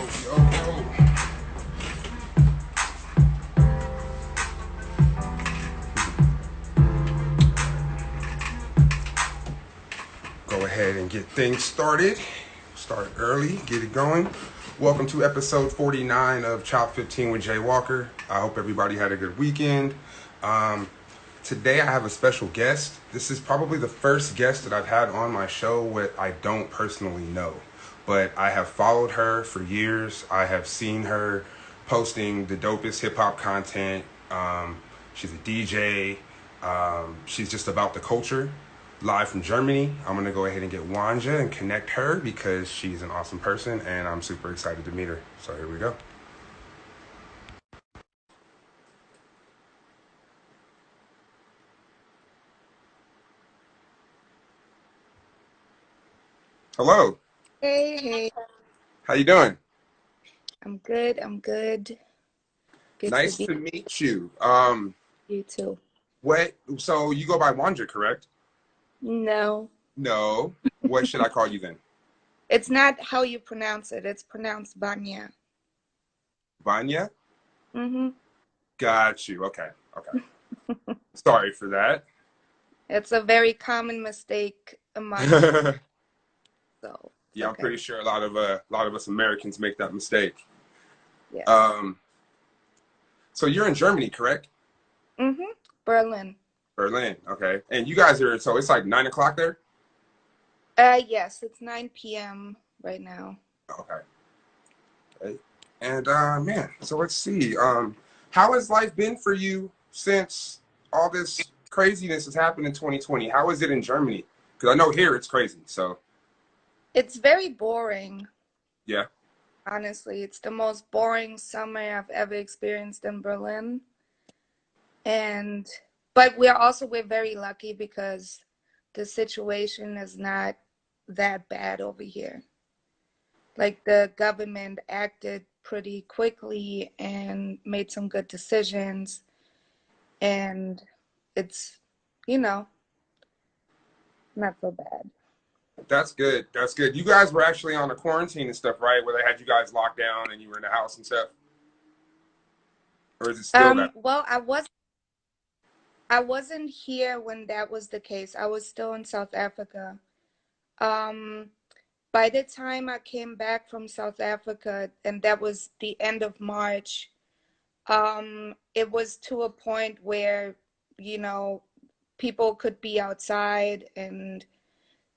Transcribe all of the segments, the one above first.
yo. Go ahead and get things started. Start early, get it going. Welcome to episode 49 of Chop 15 with Jay Walker. I hope everybody had a good weekend. Today I have a special guest. This is probably the first guest that I've had on my show that I don't personally know. But I have followed her for years. I have seen her posting the dopest hip-hop content. She's a DJ. She's just about the culture. Live from Germany. I'm going to go ahead and get Wanja and connect her because she's an awesome person and I'm super excited to meet her. So here we go. Hello. Hey, hey, How you doing? I'm good. I'm good. Good to Nice be to meet you. with you too. So you go by Wanja, correct? No, No. What should I call you then? it's not how you pronounce it. It's pronounced Banya. Vanya? Mm-hmm. Got you. Okay. Okay. Sorry for that. It's a very common mistake among, so it's Yeah, I'm okay. pretty sure a lot of us Americans make that mistake. Yes. Um, so you're in Germany, correct? Mm-hmm. Berlin. Berlin. Okay. And you guys are so it's like 9 o'clock there? Yes, it's 9 p.m. right now. Okay. Okay. And man, so let's see. How has life been for you since all this craziness has happened in 2020? How is it in Germany? Because I know here it's crazy. So It's very boring, yeah. honestly. It's the most boring summer I've ever experienced in Berlin. And but we're very lucky because the situation is not that bad over here. Like the government acted pretty quickly and made some good decisions, and it's, you know, not so bad. That's good. That's good. You guys were actually on a quarantine and stuff, right? Where they had you guys locked down and you were in the house and stuff? Or is it still that? Well, I wasn't here when that was the case. I was still in South Africa. Um, by the time I came back from South Africa, and that was the end of March, it was to a point where, you know, people could be outside and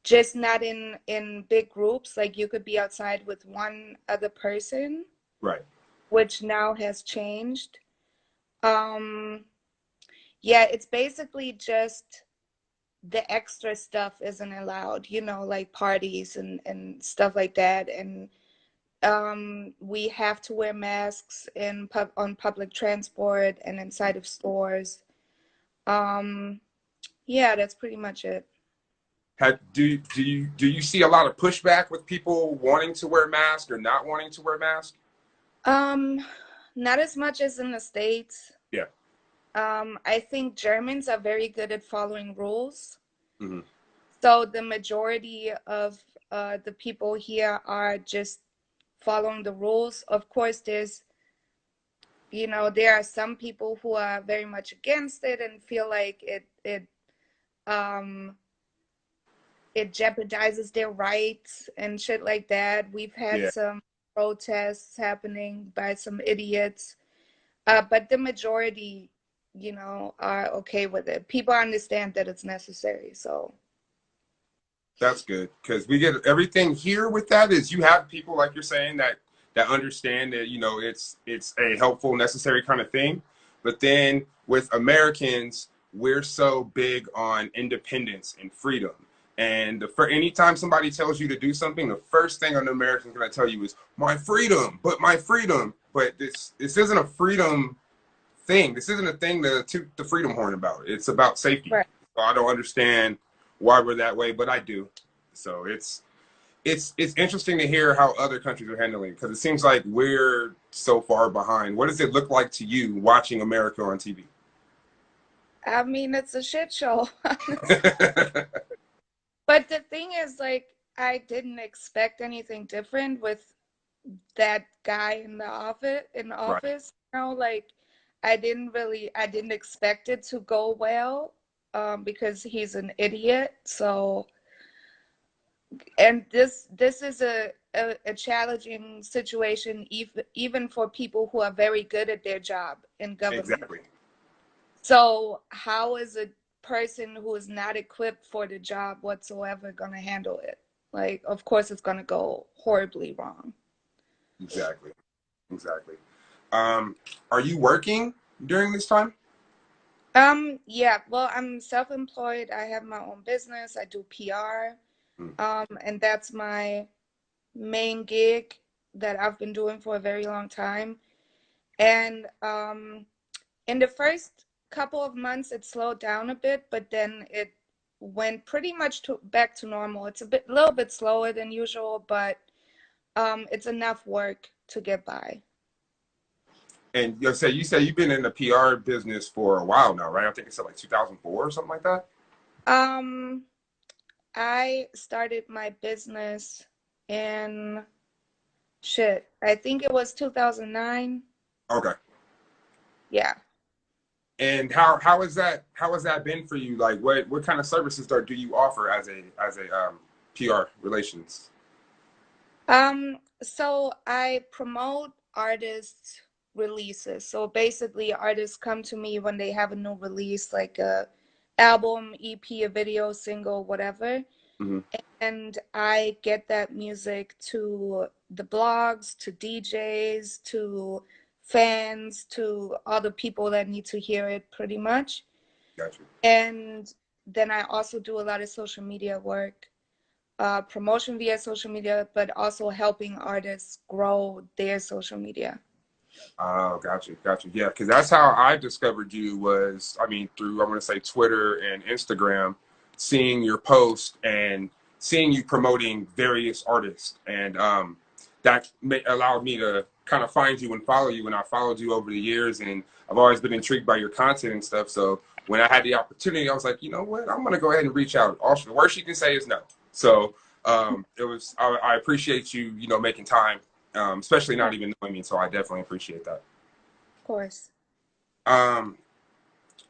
just not in big groups. Like you could be outside with one other person, Right. which now has changed. Um, yeah, it's basically just the extra stuff isn't allowed, you know, like parties and stuff like that. And we have to wear masks on public transport and inside of stores. Um, yeah, that's pretty much it. Do you see a lot of pushback with people wanting to wear masks or not wanting to wear masks? Um, Not as much as in the States. Yeah. I think Germans are very good at following rules. Hmm. So the majority of the people here are just following the rules. Of course, there are some people who are very much against it and feel like um it jeopardizes their rights and shit like that. We've had Yeah. some protests happening by some idiots, but the majority, are okay with it. People understand that it's necessary, so. That's good because we get everything here with that is you have people like you're saying that understand that it's a helpful necessary kind of thing, but then with Americans we're so big on independence and freedom, and for anytime somebody tells you to do something, the first thing an American's going to tell you is my freedom, but this isn't a freedom thing. This isn't a thing to toot the freedom horn about. It's about safety. Right. So I don't understand why we're that way, but I do. So it's interesting to hear how other countries are handling because it seems like we're so far behind. What does it look like to you watching America on TV? I mean, it's a shit show, honestly. But the thing is, like, I didn't expect anything different with that guy in the Right. office, like I didn't expect it to go well, because he's an idiot. So, and this is a challenging situation, even for people who are very good at their job in government. Exactly. So how is a person who is not equipped for the job whatsoever going to handle it? Like, of course, it's going to go horribly wrong. Exactly. Exactly. Um, are you working during this time? Yeah, well, I'm self-employed. I have my own business. I do PR. Mm. And that's my main gig that I've been doing for a very long time. And in the first couple of months, it slowed down a bit, but then it went pretty much back to normal. It's a little bit slower than usual, but it's enough work to get by. And you say you've been in the PR business for a while now, right? I think it's like 2004 or something like that. Um, I started my business in shit. I think it was 2009. Okay. Yeah. And how has that been for you? Like what kind of services do you offer as a PR relations? So I promote artists' releases. So basically, artists come to me when they have a new release, like a album, EP, a video, single, whatever, Hmm. and I get that music to the blogs, to DJs, to fans, to all the people that need to hear it, pretty much. Got you. And then I also do a lot of social media work, promotion via social media, but also helping artists grow their social media. Oh, got you. Yeah, because that's how I discovered you was, I mean, through, I'm going to say Twitter and Instagram, seeing your post and seeing you promoting various artists. And that allowed me to kind of find you and follow you. And I followed you over the years, and I've always been intrigued by your content and stuff. So when I had the opportunity, I was like, you know what? I'm going to go ahead and reach out. Also, the worst you can say is no. So I appreciate you, making time, especially Yeah, not even knowing me. So I definitely appreciate that. of course. Um,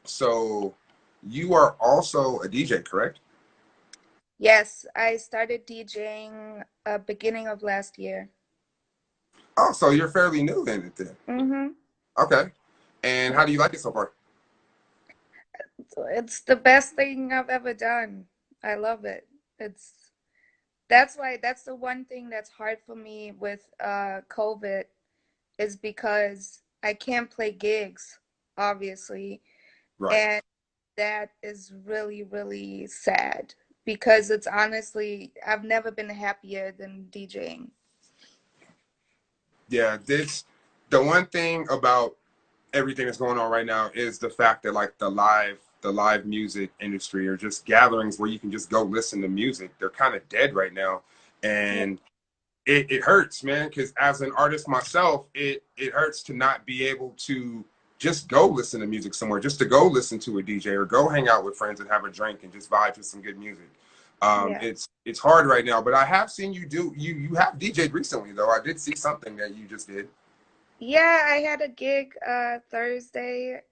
so you are also a DJ, correct? Yes, I started DJing beginning of last year. Oh, so you're fairly new in it then. Mm-hmm. Okay. And how do you like it so far? It's the best thing I've ever done. I love it. It's that's the one thing that's hard for me with COVID, is because I can't play gigs, obviously. Right. And that is really, really sad, because it's honestly, I've never been happier than DJing. Yeah, this the one thing about everything that's going on right now is the fact that like the live music industry or just gatherings where you can just go listen to music, they're kind of dead right now. Yeah. And it hurts, man, because as an artist myself, it hurts to not be able to just go listen to music somewhere, just to go listen to a DJ or go hang out with friends and have a drink and just vibe to some good music. Yeah. It's hard right now, but I have seen you have DJed recently though. I did see something that you just did. Yeah, I had a gig Thursday.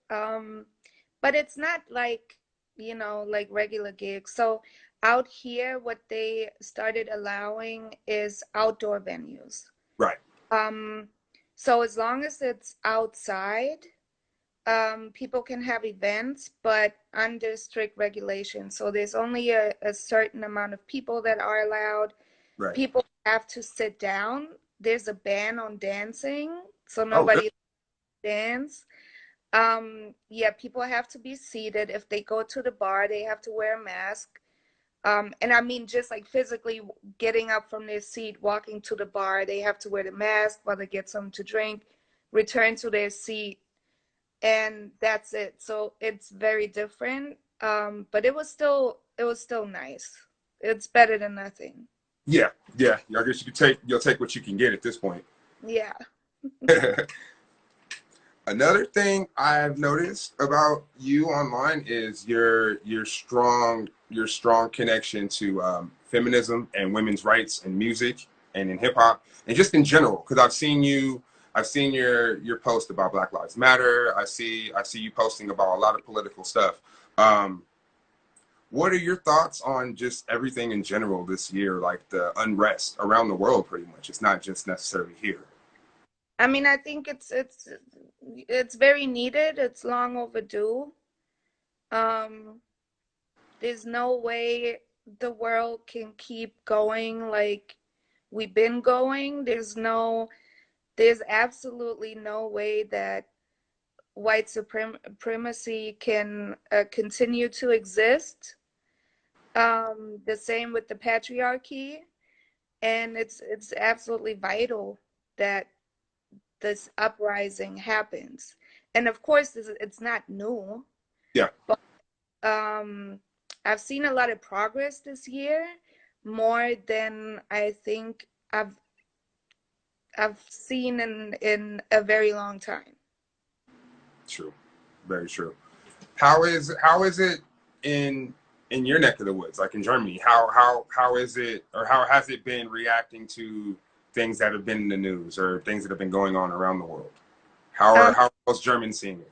But it's not like, like regular gigs. So out here, what they started allowing is outdoor venues. Right. Um, so as long as it's outside, people can have events, but under strict regulation. So there's only a certain amount of people that are allowed. Right. People have to sit down. There's a ban on dancing, so Oh, good. nobody dance. Yeah, people have to be seated. If they go to the bar, they have to wear a mask. And I mean, just like physically getting up from their seat, walking to the bar, they have to wear the mask while they get something to drink, return to their seat, and that's it. So it's very different. But it was still nice. It's better than nothing. Yeah, yeah. I guess you'll take what you can get at this point. Yeah. Another thing I've noticed about you online is your strong connection to feminism and women's rights and music. and in hip hop and just in general. Because I've seen your post about Black Lives Matter. I see you posting about a lot of political stuff. Um, what are your thoughts on just everything in general this year, like the unrest around the world? Pretty much, it's not just necessarily here. I mean, I think it's very needed. It's long overdue. Um, there's no way the world can keep going like we've been going. There's absolutely no way that white supremacy can continue to exist. The same with the patriarchy, and it's absolutely vital that this uprising happens. And of course, it's not new, Yeah, but I've seen a lot of progress this year, more than I think I've seen in a very long time. true, very true. How is it in your neck of the woods, like in Germany? How is it, or how has it been reacting to things that have been in the news or things that have been going on around the world? Um, How are most Germans seeing it?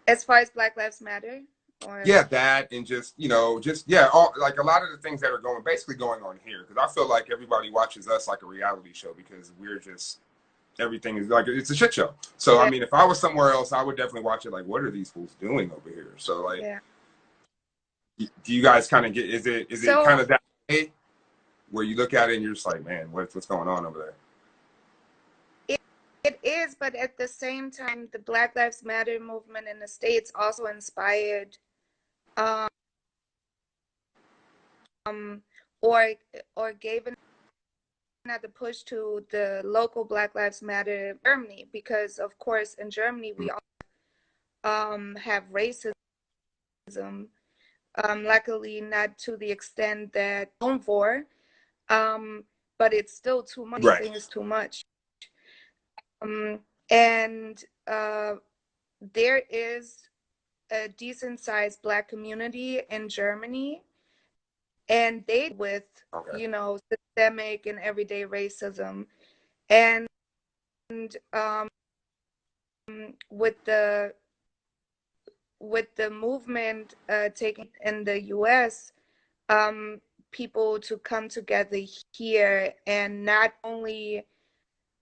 as far as Black Lives Matter, or Yeah, that and just just yeah, all like a lot of the things that are basically going on here. Because I feel like everybody watches us like a reality show because we're just everything is like it's a shit show. So I yeah, mean, if I was somewhere else, I would definitely watch it. Like, what are these fools doing over here? So like, yeah. do you guys kind of get? Is it kind So of that way where you look at it and you're just like, man, what's going on over there? it, it is, but at the same time, the Black Lives Matter movement in the States also inspired um or gave another push to the local Black Lives Matter in Germany, because of course in Germany we all have racism, luckily not to the extent that known for, um but it's still too much. Right. Anything is too much. um and there is a decent sized Black community in Germany, and they with Okay. systemic and everyday racism. And um with the movement taking in the US, people to come together here and not only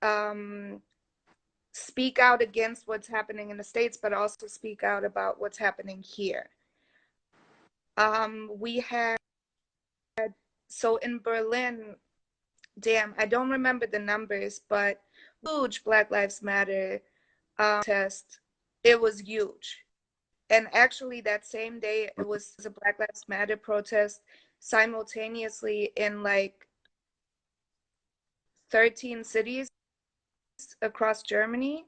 um, speak out against what's happening in the States, but also speak out about what's happening here. We had, so in Berlin, damn, I don't remember the numbers, but huge Black Lives Matter test. It was huge. And actually, that same day, it was a Black Lives Matter protest simultaneously in like 13 cities across Germany.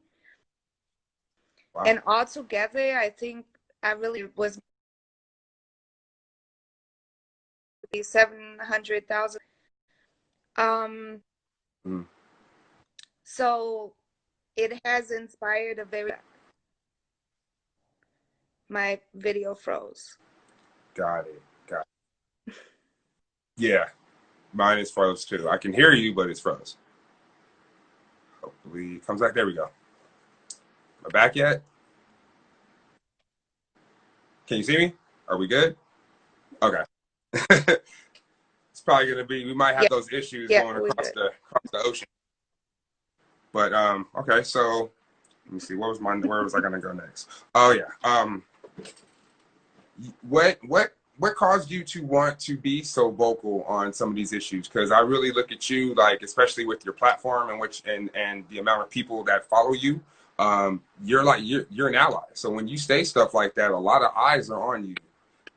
Wow. And altogether, I think I really was 700,000. Um, Mm, so it has inspired a very, my video froze. got it. Got it. Yeah, mine is froze too. I can hear you, but it's froze. Hopefully, it comes back. There we go. Am I back yet? Can you see me? Are we good? Okay. It's probably gonna be. We might have Yeah, those issues yeah, going we good. across the ocean. But okay. So let me see. What was mine? Where was I gonna go next? Oh yeah. What caused you to want to be so vocal on some of these issues? Because I really look at you like, especially with your platform and which and the amount of people that follow you, you're like you're an ally. So when you say stuff like that, a lot of eyes are on you.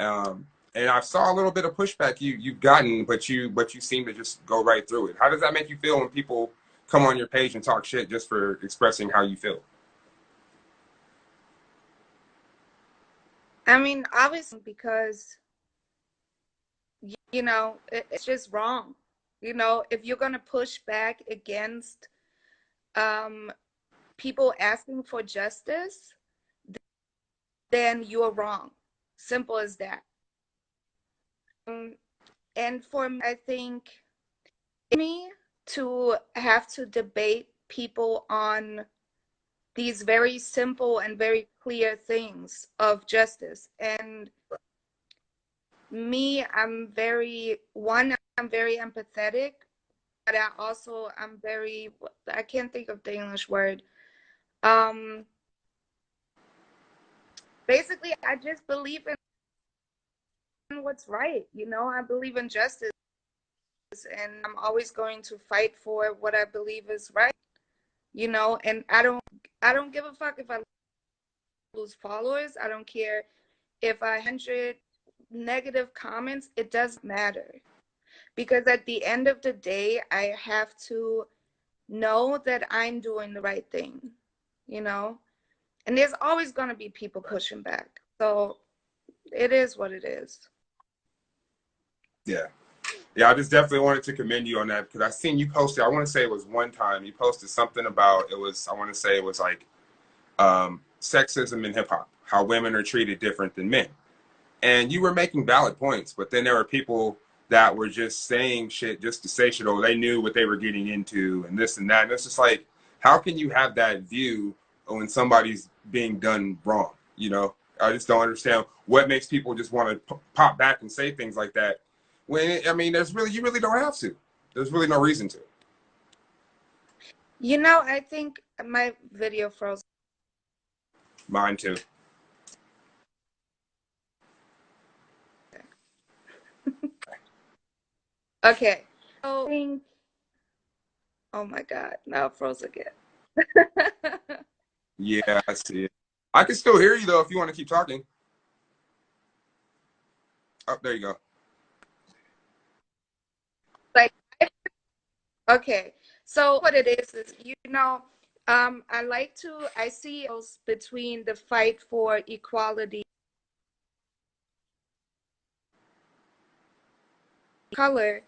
Um, and I saw a little bit of pushback you've gotten, but you seem to just go right through it. How does that make you feel when people come on your page and talk shit just for expressing how you feel? I mean, obviously, because, it's just wrong. If you're going to push back against um, people asking for justice, then you're wrong. Simple as that. Um, and for me, I think me, to have to debate people on these very simple and very clear things of justice. And me, I'm very empathetic, but I can't think of the English word. Um, Basically, I just believe in what's right. I believe in justice, and I'm always going to fight for what I believe is right. And I don't give a fuck if I lose followers. I don't care if I 100 negative comments. It doesn't matter, because at the end of the day, I have to know that I'm doing the right thing, you know? And there's always going to be people pushing back. So it is what it is. Yeah. Yeah, I just definitely wanted to commend you on that because I seen you posted, I want to say it was one time, you posted something about, I want to say it was like sexism in hip hop, how women are treated different than men. And you were making valid points, but then there were people that were just saying shit just to say shit, or they knew what they were getting into and this and that. And it's just like, how can you have that view when somebody's being done wrong? I just don't understand what makes people just want to pop back and say things like that. When, I mean, you really don't have to. There's really no reason to. I think my video froze. Mine too. Okay. So, oh my God, now it froze again. Yeah, I see it. I can still hear you though if you want to keep talking. Oh, there you go. Like, okay. So what it is, I see between the fight for equality, color,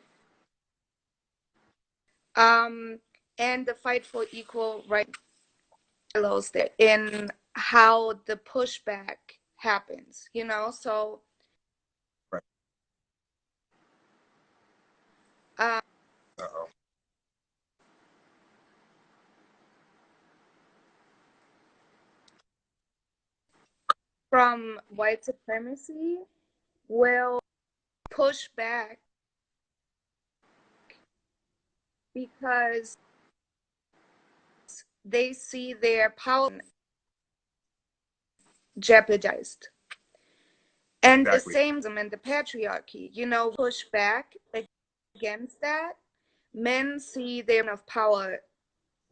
and the fight for equal rights there in how the pushback happens, So Right. um, Uh-oh. from white supremacy will push back because they see their power jeopardized. And the Exactly. same in the patriarchy, push back against that. Men see their of power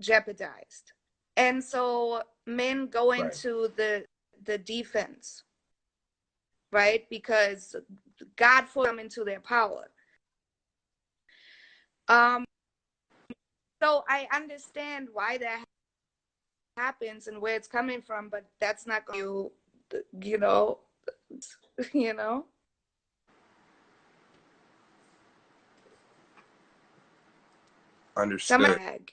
jeopardized. And so men go Right. into the defense, right? Because God forced them into their power. So I understand why that happens and where it's coming from, but that's not going to, you know. Understood. Somebody.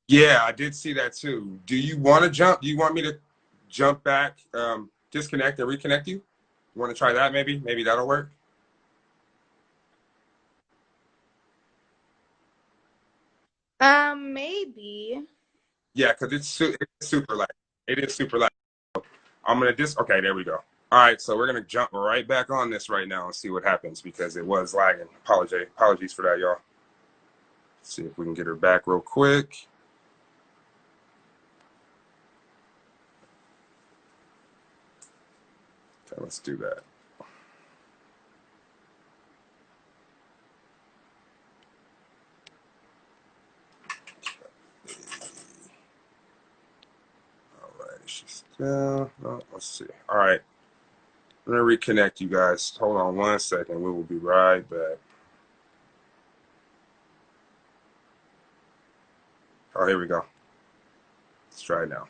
Yeah, I did see that too. Do you want to jump? Do you want me to jump back, disconnect and reconnect you? You want to try that maybe? Maybe that'll work? Maybe. Yeah, because it's super light. It is super light. I'm going to okay, there we go. All right, so we're going to jump right back on this right now and see what happens because it was lagging. Apologies for that, y'all. Let's see if we can get her back real quick. Okay, let's do that. All right, she's still. Oh, let's see. All right, I'm gonna reconnect you guys. Hold on 1 second. We will be right back. Oh, here we go. Let's try it now.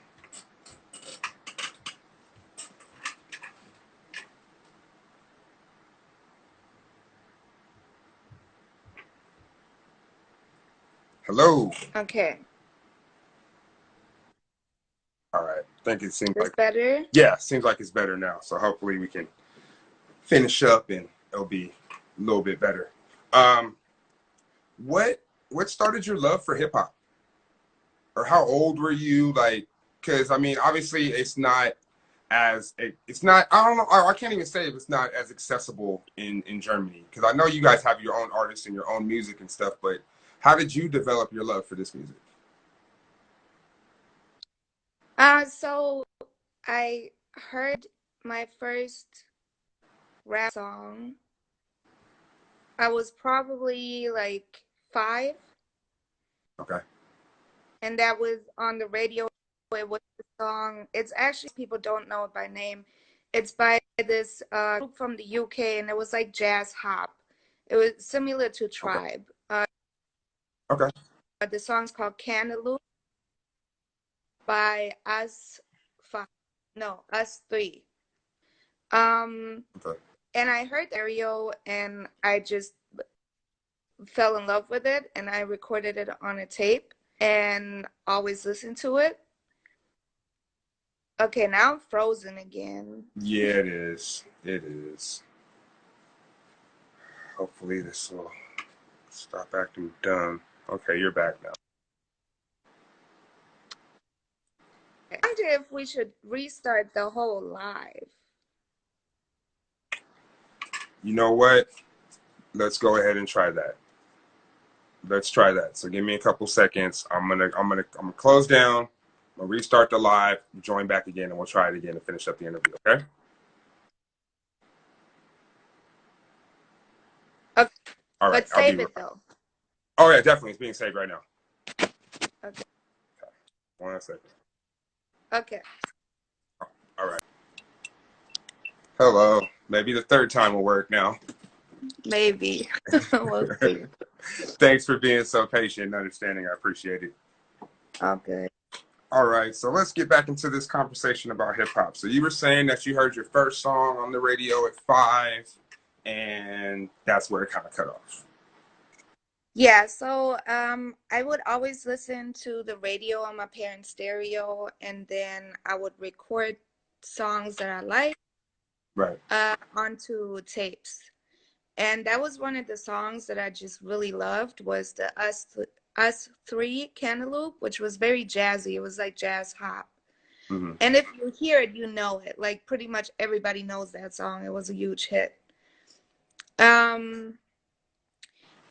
Hello. Okay. All right. I think it seems This like better? seems like it's better now. So hopefully we can finish up and it'll be a little bit better. What what started your love for hip hop? Or how old were you? Like, because I mean, obviously, it's not. I don't know. I can't even say if it's not as accessible in Germany because I know you guys have your own artists and your own music and stuff. But how did you develop your love for this music? So I heard my first rap song. I was probably like 5, Okay. and that was on the radio. It was the song. It's actually people don't know it by name. It's by this group from the UK, and it was like jazz hop. It was similar to Okay. Tribe. Okay. The song's called Cantaloupe by Us Five. No, Us Three. Um, Okay. and I heard the radio, and I just fell in love with it, and I recorded it on a tape and always listened to it. Okay, now I'm frozen again. Yeah, it is. It is. Hopefully, this will stop acting dumb. Okay, you're back now. I wonder if we should restart the whole live. You know what? Let's go ahead and try that. Let's try that. So give me a couple seconds. I'm gonna close down. I'm gonna restart the live, join back again, and we'll try it again and finish up the interview. Okay? Okay, All right. but I'll be save right. it though. Oh yeah, definitely. It's being saved right now. Okay. 1 second. Okay. All right. Hello. Maybe the third time will work now. Maybe. We'll see. Thanks for being so patient and understanding. I appreciate it. Okay. All right, so let's get back into this conversation about hip hop. So you were saying that you heard your first song on the radio at 5, and that's where it kind of cut off. Yeah, so I would always listen to the radio on my parents' stereo, and then I would record songs that I like Right. onto tapes. And that was one of the songs that I just really loved was the Us Three Cantaloupe, which was very jazzy. It was like jazz hop. Mm-hmm. And if you hear it, you know it. Like pretty much everybody knows that song. It was a huge hit. Um,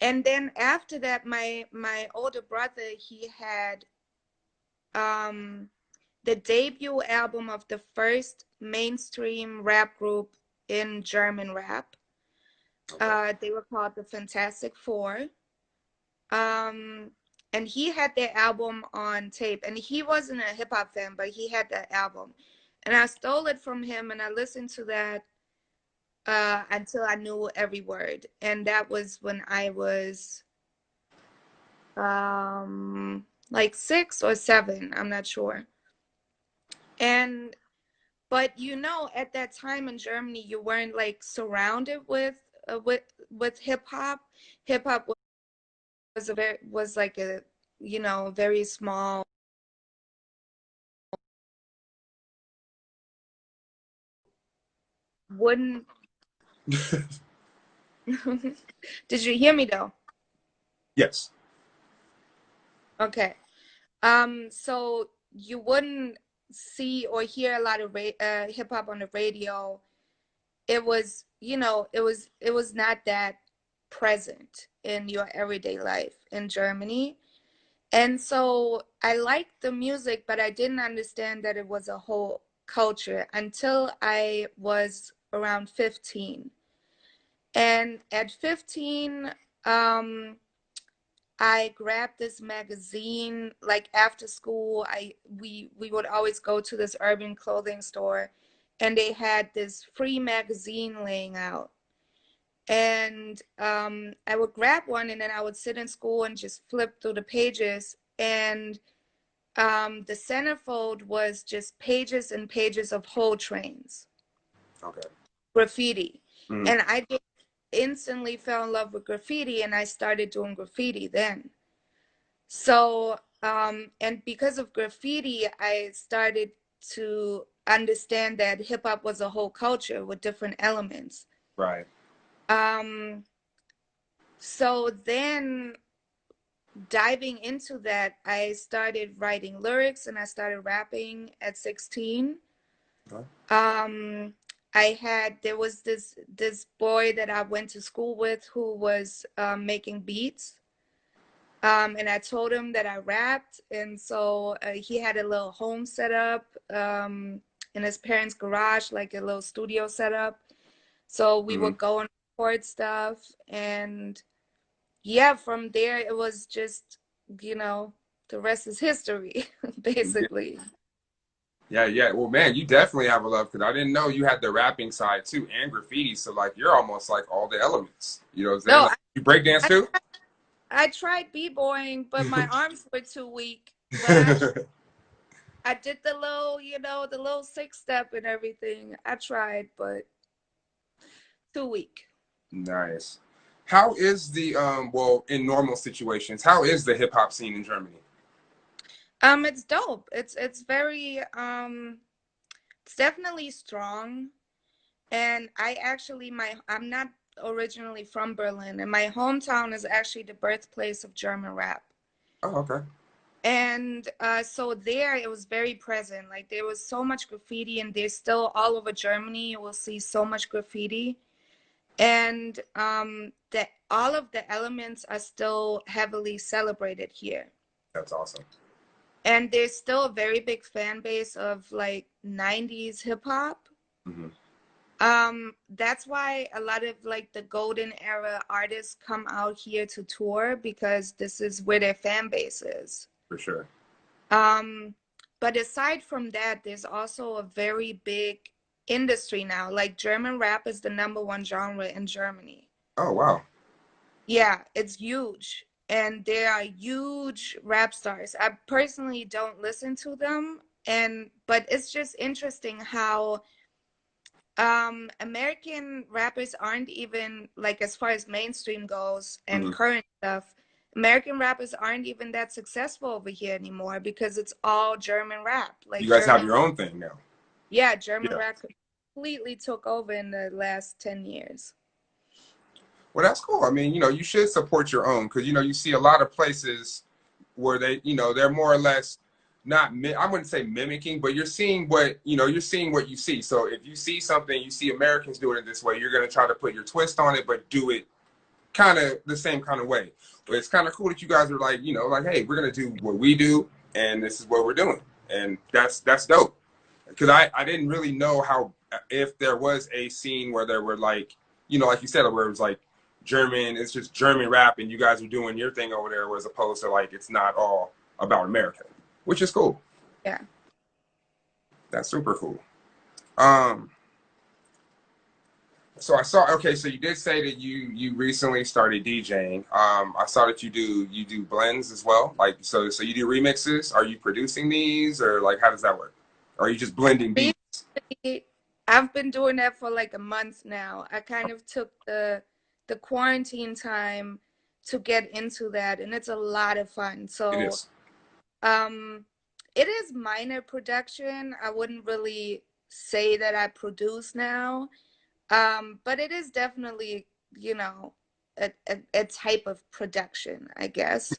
and then after that, my older brother, he had um the debut album of the first mainstream rap group in German rap. Okay. They were called the Fantastic Four. Um, and he had their album on tape, and he wasn't a hip hop fan, but he had that album, and I stole it from him, and I listened to that until I knew every word, and that was when I was like 6 or 7, I'm not sure. And but at that time in Germany, you weren't like surrounded with hip hop. Hip hop was like a very small. Wouldn't Did you hear me though? Yes. Okay. So you wouldn't see or hear a lot of hip hop on the radio. It was, it was not that present in your everyday life in Germany. And so I liked the music, but I didn't understand that it was a whole culture until I was around 15. And at 15, I grabbed this magazine like after school. We would always go to this urban clothing store, and they had this free magazine laying out. And I would grab one, and then I would sit in school and just flip through the pages. And the centerfold was just pages and pages of whole trains, Okay. graffiti. Mm-hmm. And I just instantly fell in love with graffiti, and I started doing graffiti then. So, and because of graffiti, I started to understand that hip hop was a whole culture with different elements. Right. So then diving into that, I started writing lyrics and I started rapping at 16. Okay. Um, there was this boy that I went to school with who was making beats. And I told him that I rapped, and so he had a little home setup in his parents' garage, like a little studio setup. So we Hmm. would go and record stuff, and yeah, from there it was just, you know, the rest is history, Yeah, basically. yeah, yeah. Well, man, you definitely have a love because I didn't know you had the rapping side too and graffiti. So like, you're almost like all the elements. You know what I'm saying? No, Like, you break dance I, too? I tried b-boying, but my arms were too weak. But I did the little, you know, the little six step and everything. I tried, but too weak. Nice. How is the well, in normal situations, how is the hip hop scene in Germany? It's dope. It's very it's definitely strong. And I'm not originally from Berlin, and my hometown is actually the birthplace of German rap. Oh, okay. And so there it was very present. Like there was so much graffiti, and there's still all over Germany. You will see so much graffiti. And that all of the elements are still heavily celebrated here. That's awesome. And there's still a very big fan base of like 90s hip hop. Hmm. That's why a lot of like the golden era artists come out here to tour because this is where their fan base is. For sure. Um, but aside from that, there's also a very big industry now. Like German rap is the number one genre in Germany. Oh, wow. Yeah, it's huge. And there are huge rap stars. I personally don't listen to them, and but it's just interesting how American rappers aren't even like as far as mainstream goes and Hmm. current stuff, American rappers aren't even that successful over here anymore because it's all German rap. You Like guys have your own thing now. yeah, German Yeah. rap completely took over in the last 10 years. Well, that's cool. I mean, you should support your own because you see a lot of places where they're more or less not. I wouldn't say mimicking, but you're seeing what you see. So if you see something, you see Americans doing it this way, you're gonna try to put your twist on it, but do it kind of the same kind of way. But it's kind of cool that you guys are like, like, hey, we're gonna do what we do, and this is what we're doing, and that's dope. Because I didn't really know how if there was a scene where there were like, like you said, where it was like German, it's just German rap, and you guys are doing your thing over there, as opposed to like it's not all about America, which is cool. Yeah. That's super cool. Um, So I saw. Okay, so you did say that you recently started DJing. I saw that you do blends as well. Like so you do remixes. Are you producing these or like how does that work? Or are you just blending beats? Recently, I've been doing that for like a month now. I kind of took the quarantine time to get into that, and it's a lot of fun. It So is. Um, it is minor production. I wouldn't really say that I produce now. But it is definitely, you know, a type of production, I guess.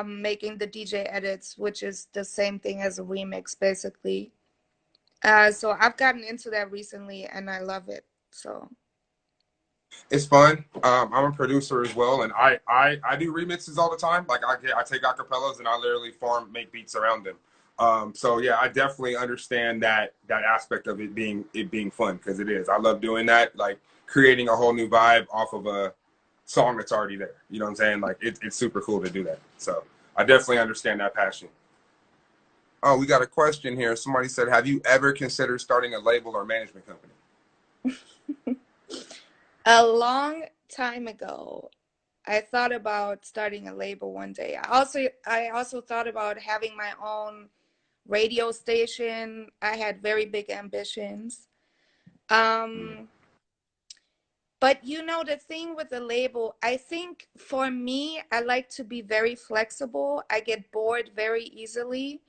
Making the DJ edits, which is the same thing as a remix, basically. So I've gotten into that recently and I love it. So It's fun. I'm a producer as well, and I do remixes all the time. Like I take acapellas and I literally make beats around them. So yeah, I definitely understand that aspect of it being fun because it is. I love doing that, like creating a whole new vibe off of a song that's already there. You know what I'm saying? Like it's super cool to do that. So I definitely understand that passion. Oh, we got a question here. Somebody said, "Have you ever considered starting a label or management company?" a long time ago, I thought about starting a label one day. I also thought about having my own radio station. I had very big ambitions. Mm. Um, but you know, the thing with the label, I think for me, I like to be very flexible. I get bored very easily,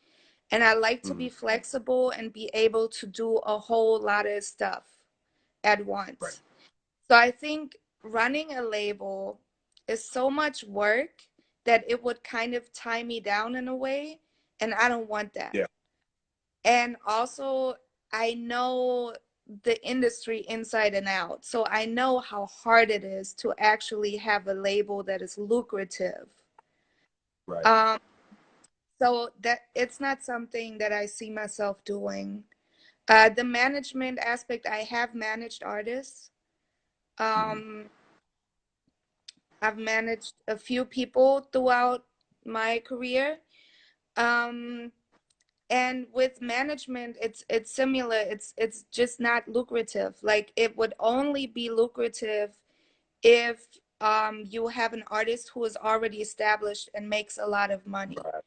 and I like to Mm. be flexible and be able to do a whole lot of stuff at Right. once. So I think running a label is so much work that it would kind of tie me down in a way, and I don't want that. Yeah. And also, I know the industry inside and out. So I know how hard it is to actually have a label that is lucrative. Right. Um, so that it's not something that I see myself doing. The management aspect, I have managed artists. Hmm. Um, I've managed a few people throughout my career. Um, and with management, it's similar. It's just not lucrative. Like it would only be lucrative if you have an artist who is already established and makes a lot of money. Right.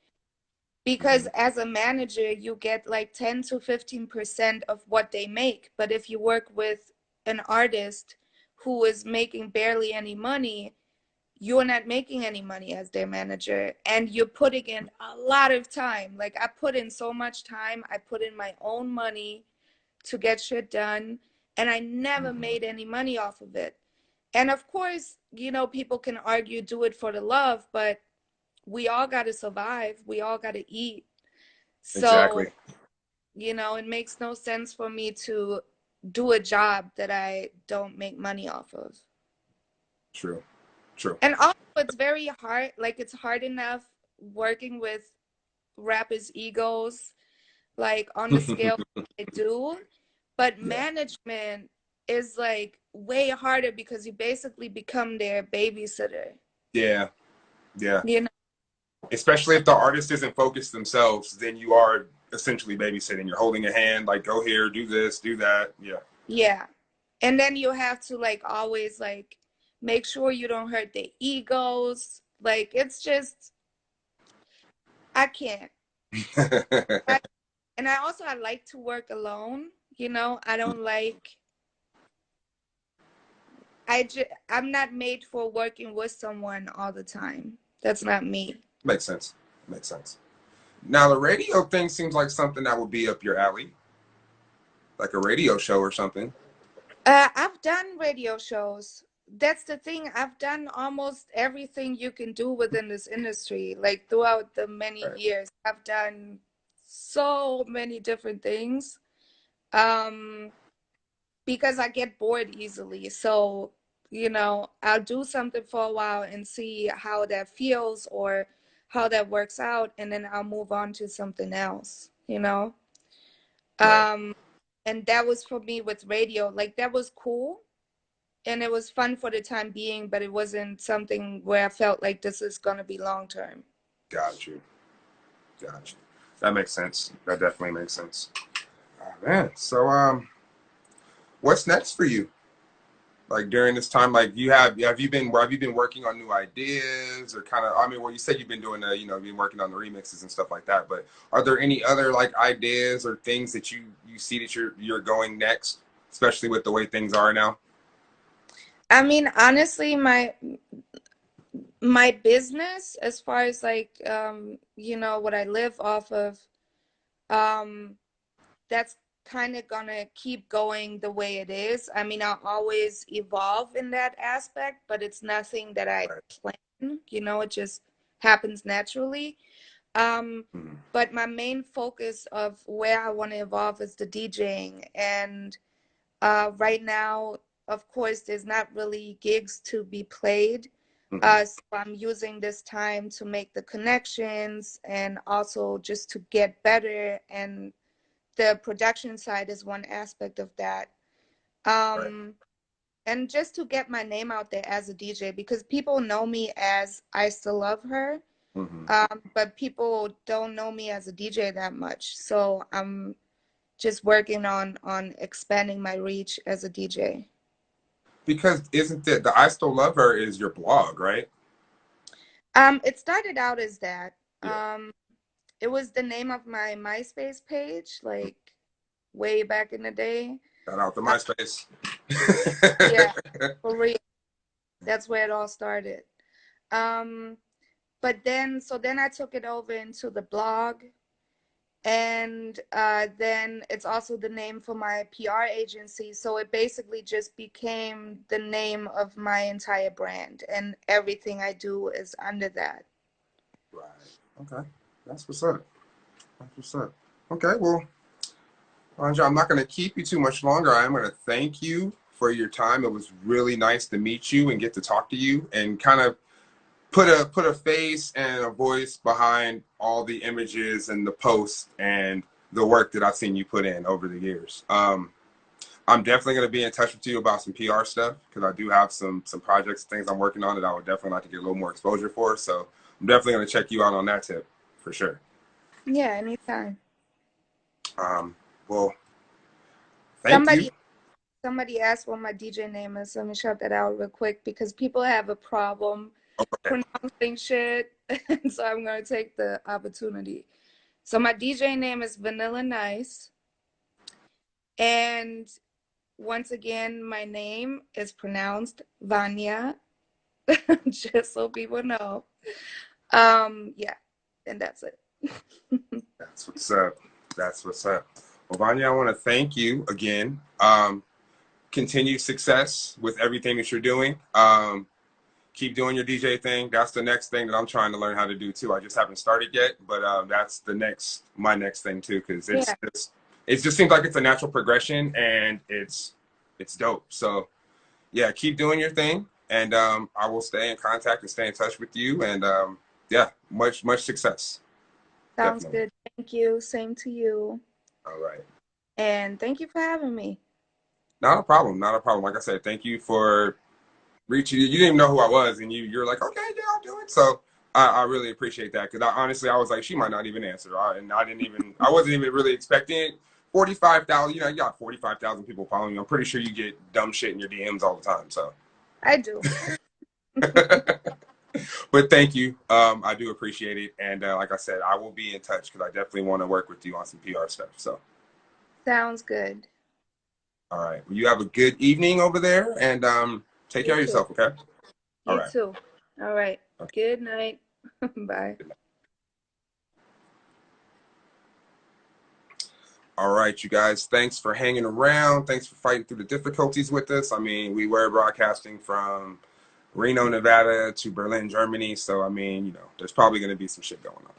Because Hmm. as a manager, you get like 10 to 15% of what they make. But if you work with an artist who is making barely any money, you're not making any money as their manager, and you're putting in a lot of time. Like I put in so much time, I put in my own money to get shit done, and I never Hmm. made any money off of it. And of course, people can argue do it for the love, but we all got to survive, we all got to eat. So Exactly. it makes no sense for me to do a job that I don't make money off of. True. True. And also, it's very hard. Like, it's hard enough working with rappers' egos, like on the scale I do. But Yeah. management is like way harder because you basically become their babysitter. Yeah. Yeah. You know? Especially if the artist isn't focused themselves, then you are essentially babysitting. You're holding a hand, like, go here, do this, do that. Yeah. Yeah. And then you have to like always like make sure you don't hurt their egos. Like, it's just, I can't. I, and I like to work alone. I don't like I'm not made for working with someone all the time. That's not me. Makes sense. Makes sense. Now the radio thing seems like something that would be up your alley, like a radio show or something. I've done radio shows. That's the thing. I've done almost everything you can do within this industry. Like throughout the many Right. years, I've done so many different things. Um, because I get bored easily. So, I'll do something for a while and see how that feels or how that works out, and then I'll move on to something else. Right. Um, and that was for me with radio. Like that was cool and it was fun for the time being, but it wasn't something where I felt like this is gonna be long term. Got you. Got you. That makes sense. That definitely makes sense. Oh, man. So what's next for you? Like during this time, like have you been working on new ideas or kind of, I mean, well, you said you've been doing you've been working on the remixes and stuff like that, but are there any other like ideas or things that you see that you're going next, especially with the way things are now? I mean, honestly, my business, as far as like what I live off of, um that's kind of gonna keep going the way it is. I mean, I'll always evolve in that aspect, but it's nothing that I Right. plan. It just happens naturally. Um, Mhm. but my main focus of where I want to evolve is the DJing. And right now, of course, there's not really gigs to be played. Mhm. So I'm using this time to make the connections and also just to get better. And the production side is one aspect of that. Right. Um, and just to get my name out there as a DJ, because people know me as I Still Love Her, Mhm. but people don't know me as a DJ that much. So I'm just working on expanding my reach as a DJ. Because isn't it the I Still Love Her is your blog, right? It started out as that. Yeah. It was the name of my MySpace page, like way back in the day. Shout out to Uh, MySpace. yeah, for real. That's where it all started. Um, but then I took it over into the blog, and then it's also the name for my PR agency. So it basically just became the name of my entire brand, and everything I do is under that. Right. Okay. That's what's up. That's what's up. Okay. Well, Wanja, I'm not going to keep you too much longer. I'm going to thank you for your time. It was really nice to meet you and get to talk to you and kind of put a face and a voice behind all the images and the posts and the work that I've seen you put in over the years. I'm definitely going to be in touch with you about some PR stuff because I do have some projects, things I'm working on that I would definitely like to get a little more exposure for. So I'm definitely going to check you out on that tip for sure. Yeah, anytime. Um, well, thank you. Somebody asked what my DJ name is, so let me shout that out real quick because people have a problem Okay. pronouncing shit, and so I'm gonna take the opportunity. So my DJ name is Vanilla Nice, and once again, my name is pronounced Vanya, just so people know. Yeah, and that's it. That's what's up. That's what's up. Well, Vanya, I want to thank you again. Continued success with everything that you're doing. Keep doing your DJ thing. That's the next thing that I'm trying to learn how to do too. I just haven't started yet, but that's my next thing too, because Yeah, it just seems like it's a natural progression and it's dope. So yeah, keep doing your thing, and I will stay in contact and stay in touch with you. And yeah, much success. sounds Definitely. good. Thank you. Same to you. All right. And thank you for having me. Not a problem. Not a problem. Like I said, thank you for reaching. You didn't even know who I was, and you're like, okay, yeah, I'll do it. So I really appreciate that because honestly, I was like, she might not even answer, and I wasn't even really expecting it. 45,000. You know, you got 45,000 people following you. I'm pretty sure you get dumb shit in your DMs all the time. So, I do. but thank you. I do appreciate it, and like I said, I will be in touch because I definitely want to work with you on some PR stuff. So, Sounds good. all right. Well, you have a good evening over there, and take You care of too. yourself. Okay. All You right. too. All right. Okay. Good night. Bye. All right, you guys. Thanks for hanging around. Thanks for fighting through the difficulties with us. I mean, we were broadcasting from Reno, Nevada to Berlin, Germany. So, I mean, there's probably going to be some shit going on.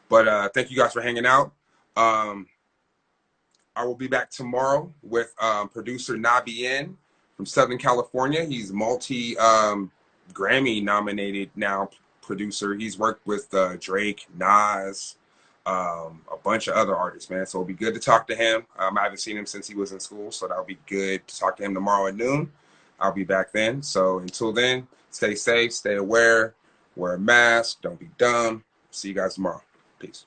But thank you guys for hanging out. Um, I will be back tomorrow with producer Nabi N from Southern California. He's multi Grammy nominated now producer. He's worked with Drake, Nas, a bunch of other artists, man. So it'll be good to talk to him. I haven't seen him since he was in school, so that'll be good to talk to him tomorrow at noon. I'll be back then. So until then, stay safe, stay aware, wear a mask, don't be dumb. See you guys tomorrow. Peace.